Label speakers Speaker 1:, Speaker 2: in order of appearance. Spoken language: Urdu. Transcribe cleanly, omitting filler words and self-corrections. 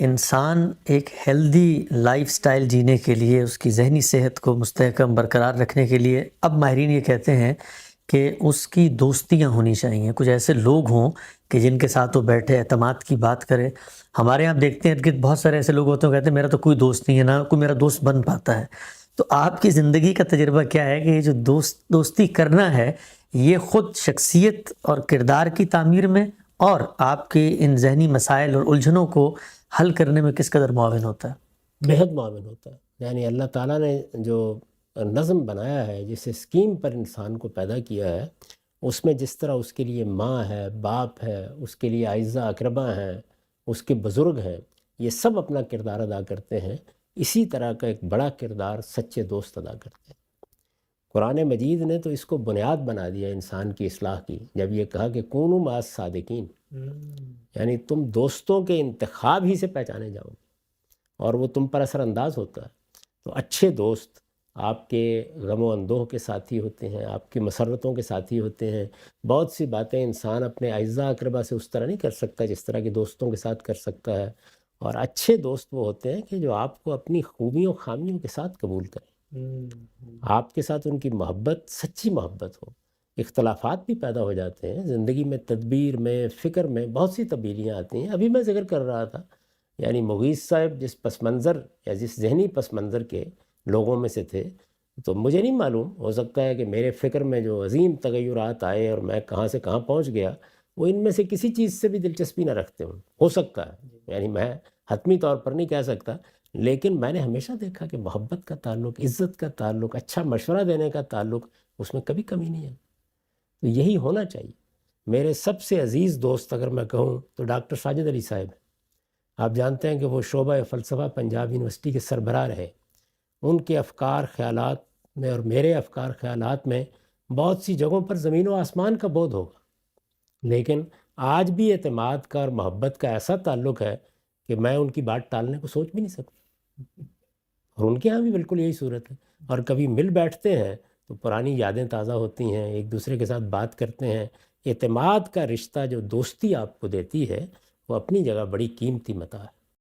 Speaker 1: انسان ایک ہیلدی لائف سٹائل جینے کے لیے، اس کی ذہنی صحت کو مستحکم برقرار رکھنے کے لیے، اب ماہرین یہ کہتے ہیں کہ اس کی دوستیاں ہونی چاہیے، کچھ ایسے لوگ ہوں کہ جن کے ساتھ وہ بیٹھے، اعتماد کی بات کرے۔ ہمارے یہاں دیکھتے ہیں کہ بہت سارے ایسے لوگ ہوتے ہیں، کہتے ہیں میرا تو کوئی دوست نہیں ہے، نہ کوئی میرا دوست بن پاتا ہے۔ تو آپ کی زندگی کا تجربہ کیا ہے کہ یہ جو دوستی کرنا ہے، یہ خود شخصیت اور کردار کی تعمیر میں اور آپ کے ان ذہنی مسائل اور الجھنوں کو حل کرنے میں کس قدر معاون ہوتا ہے؟
Speaker 2: بہت معاون ہوتا ہے۔ یعنی اللہ تعالیٰ نے جو نظم بنایا ہے، جس اسکیم پر انسان کو پیدا کیا ہے، اس میں جس طرح اس کے لیے ماں ہے، باپ ہے، اس کے لیے اعزاء اقربا ہیں، اس کے بزرگ ہیں، یہ سب اپنا کردار ادا کرتے ہیں۔ اسی طرح کا ایک بڑا کردار سچے دوست ادا کرتے ہیں۔ قرآن مجید نے تو اس کو بنیاد بنا دیا انسان کی اصلاح کی، جب یہ کہا کہ کونوا مع الصادقین، یعنی تم دوستوں کے انتخاب ہی سے پہچانے جاؤ گے اور وہ تم پر اثر انداز ہوتا ہے۔ تو اچھے دوست آپ کے غم و اندوہ کے ساتھی ہوتے ہیں، آپ کی مسرتوں کے ساتھی ہوتے ہیں۔ بہت سی باتیں انسان اپنے اعزاء اقربا سے اس طرح نہیں کر سکتا جس طرح کے دوستوں کے ساتھ کر سکتا ہے۔ اور اچھے دوست وہ ہوتے ہیں کہ جو آپ کو اپنی خوبیوں خامیوں کے ساتھ قبول کریں، آپ کے ساتھ ان کی محبت سچی محبت ہو۔ اختلافات بھی پیدا ہو جاتے ہیں زندگی میں، تدبیر میں، فکر میں بہت سی تبدیلیاں آتی ہیں۔ ابھی میں ذکر کر رہا تھا، یعنی مغیث صاحب جس پس منظر یا جس ذہنی پس منظر کے لوگوں میں سے تھے، تو مجھے نہیں معلوم، ہو سکتا ہے کہ میرے فکر میں جو عظیم تغیرات آئے اور میں کہاں سے کہاں پہنچ گیا، وہ ان میں سے کسی چیز سے بھی دلچسپی نہ رکھتے ہوں، ہو سکتا ہے، یعنی میں حتمی طور پر نہیں کہہ سکتا، لیکن میں نے ہمیشہ دیکھا کہ محبت کا تعلق، عزت کا تعلق، اچھا مشورہ دینے کا تعلق، اس میں کبھی کمی نہیں ہے۔ تو یہی ہونا چاہیے۔ میرے سب سے عزیز دوست اگر میں کہوں تو ڈاکٹر ساجد علی صاحب ہیں۔ آپ جانتے ہیں کہ وہ شعبہ فلسفہ پنجاب یونیورسٹی کے سربراہ رہے۔ ان کے افکار خیالات میں اور میرے افکار خیالات میں بہت سی جگہوں پر زمین و آسمان کا بعد ہوگا، لیکن آج بھی اعتماد کا اور محبت کا ایسا تعلق ہے کہ میں ان کی بات ٹالنے کو سوچ بھی نہیں سکتا، اور ان کے ہاں بھی بالکل یہی صورت ہے۔ اور کبھی مل بیٹھتے ہیں تو پرانی یادیں تازہ ہوتی ہیں، ایک دوسرے کے ساتھ بات کرتے ہیں۔ اعتماد کا رشتہ جو دوستی آپ کو دیتی ہے، وہ اپنی جگہ بڑی قیمتی متاع ہے۔